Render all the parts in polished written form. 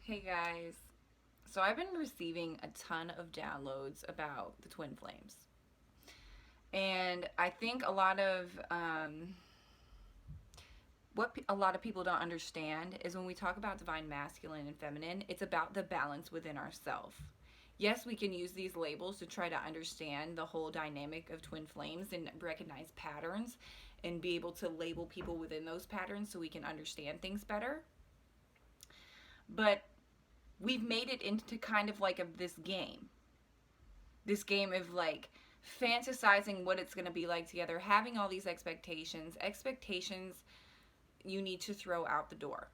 Hey guys. So I've been receiving a ton of downloads about the twin flames. And I think a lot of people don't understand is when we talk about divine masculine and feminine, it's about the balance within ourselves. Yes, we can use these labels to try to understand the whole dynamic of twin flames and recognize patterns and be able to label people within those patterns so we can understand things better. But we've made it into kind of like this game of like fantasizing what it's going to be like together, having all these expectations you need to throw out the door,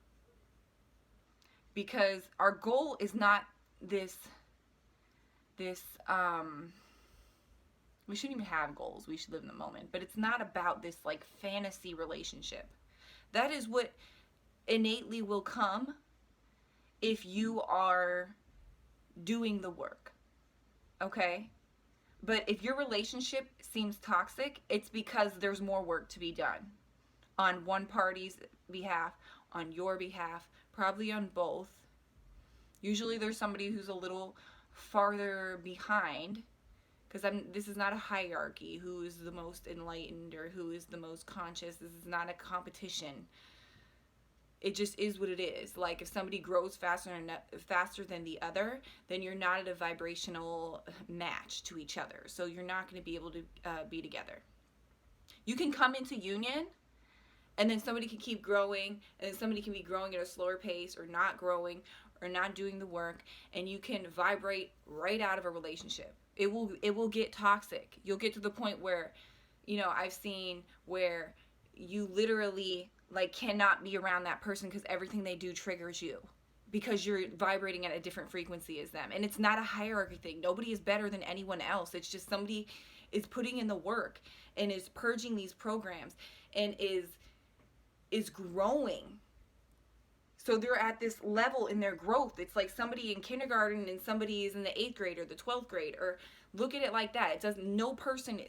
because our goal is not this we shouldn't even have goals, we should live in the moment, but it's not about this like fantasy relationship. That is what innately will come if you are doing the work, okay? But if your relationship seems toxic, it's because there's more work to be done on one party's behalf, on your behalf, probably on both. Usually there's somebody who's a little farther behind, because this is not a hierarchy, who is the most enlightened or who is the most conscious. This is not a competition. It just is what it is. Like if somebody grows faster than the other, then you're not at a vibrational match to each other. So you're not going to be able to be together. You can come into union, and then somebody can keep growing, and then somebody can be growing at a slower pace or not growing or not doing the work, and you can vibrate right out of a relationship. It will get toxic. You'll get to the point where, I've seen where you literally like cannot be around that person because everything they do triggers you, because you're vibrating at a different frequency as them. And it's not a hierarchy thing. Nobody is better than anyone else. It's just somebody is putting in the work and is purging these programs and is growing. So they're at this level in their growth. It's like somebody in kindergarten and somebody is in the 8th grade or the 12th grade, or look at it like that. It doesn't, no person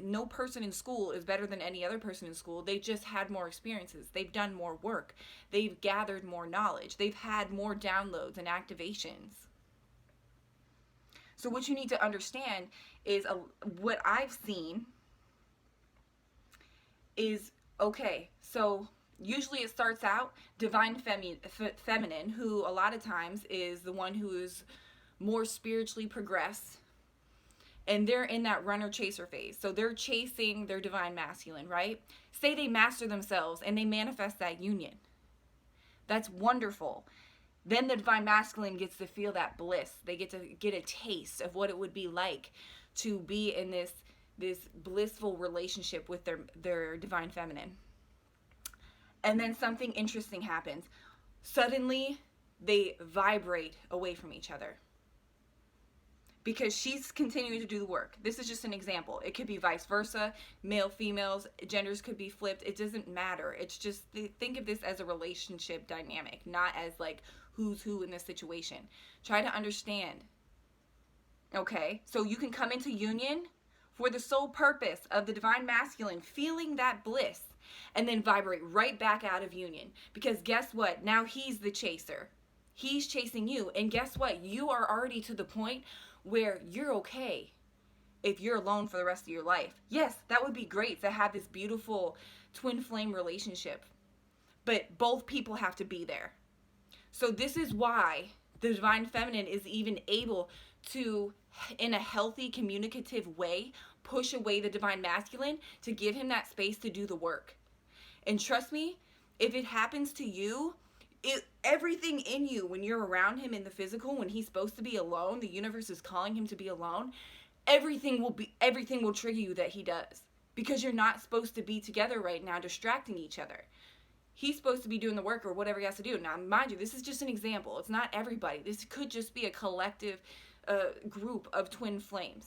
in school is better than any other person in school. They just had more experiences. They've done more work. They've gathered more knowledge. They've had more downloads and activations. So what you need to understand is what I've seen is, okay, so usually it starts out divine feminine, who a lot of times is the one who is more spiritually progressed, and they're in that runner chaser phase. So they're chasing their divine masculine, right? Say they master themselves and they manifest that union. That's wonderful. Then the divine masculine gets to feel that bliss. They get to get a taste of what it would be like to be in this blissful relationship with their divine feminine. And then something interesting happens. Suddenly, they vibrate away from each other, because she's continuing to do the work. This is just an example. It could be vice versa. Male, females, genders could be flipped. It doesn't matter. It's just, think of this as a relationship dynamic, not as like who's who in this situation. Try to understand. Okay? So you can come into union for the sole purpose of the divine masculine feeling that bliss, and then vibrate right back out of union. Because guess what? Now he's the chaser. He's chasing you. And guess what? You are already to the point where you're okay if you're alone for the rest of your life. Yes, that would be great to have this beautiful twin flame relationship. But both people have to be there. So this is why the divine feminine is even able to, in a healthy, communicative way, push away the divine masculine to give him that space to do the work. And trust me, if it happens to you, everything in you, when you're around him in the physical, when he's supposed to be alone, the universe is calling him to be alone, everything will trigger you that he does. Because you're not supposed to be together right now distracting each other. He's supposed to be doing the work or whatever he has to do. Now, mind you, this is just an example. It's not everybody. This could just be a collective group of twin flames.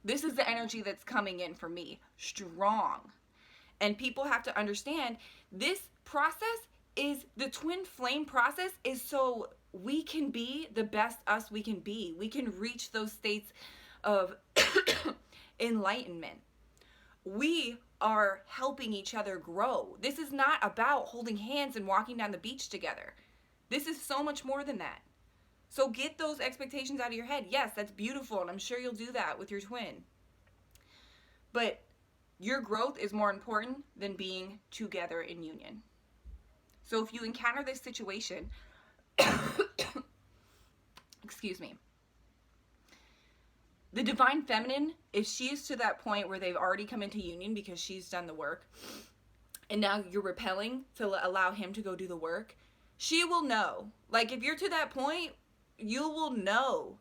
This is the energy that's coming in for me. Strong. And people have to understand this process is, the twin flame process is so we can be the best us we can be. We can reach those states of enlightenment. We are helping each other grow. This is not about holding hands and walking down the beach together. This is so much more than that. So get those expectations out of your head. Yes, that's beautiful, and I'm sure you'll do that with your twin. But your growth is more important than being together in union. So if you encounter this situation, excuse me, the divine feminine, if she is to that point where they've already come into union because she's done the work, and now you're repelling to allow him to go do the work, she will know. Like, if you're to that point, you will know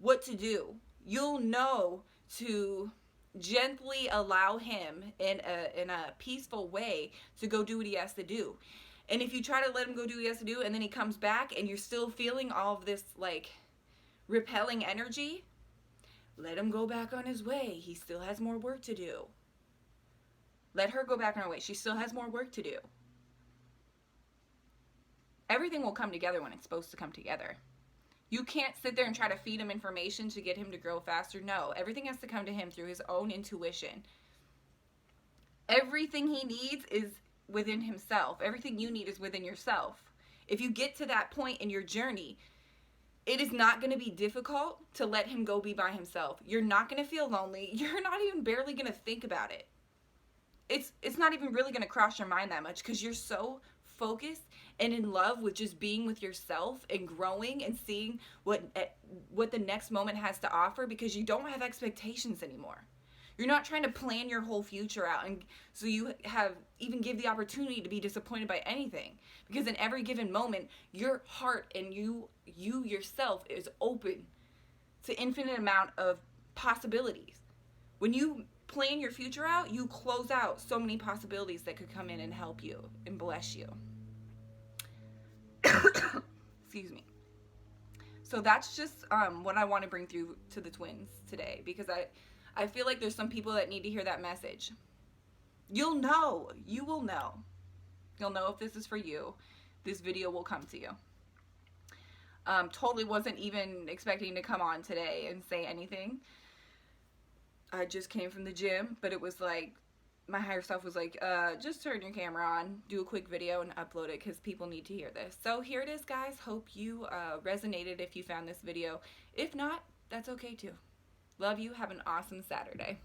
what to do. You'll know to gently allow him in a peaceful way to go do what he has to do. And if you try to let him go do what he has to do, and then he comes back and you're still feeling all of this like repelling energy, let him go back on his way. He still has more work to do. Let her go back on her way. She still has more work to do. Everything will come together when it's supposed to come together. You can't sit there and try to feed him information to get him to grow faster. No, everything has to come to him through his own intuition. Everything he needs is within himself. Everything you need is within yourself. If you get to that point in your journey, it is not going to be difficult to let him go be by himself. You're not going to feel lonely. You're not even barely going to think about it. It's not even really going to cross your mind that much because you're so focused and in love with just being with yourself and growing and seeing what the next moment has to offer, because you don't have expectations anymore. You're not trying to plan your whole future out, and so you even give the opportunity to be disappointed by anything, because in every given moment your heart and you yourself is open to infinite amount of possibilities. When you plan your future out, you close out so many possibilities that could come in and help you and bless you. Excuse me. So that's just what I want to bring through to the twins today, because I feel like there's some people that need to hear that message. You'll know. You will know. You'll know if this is for you. This video will come to you. Totally wasn't even expecting to come on today and say anything. I just came from the gym, but it was like, my higher self was like, just turn your camera on, do a quick video and upload it because people need to hear this. So here it is, guys. Hope you resonated if you found this video. If not, that's okay too. Love you. Have an awesome Saturday.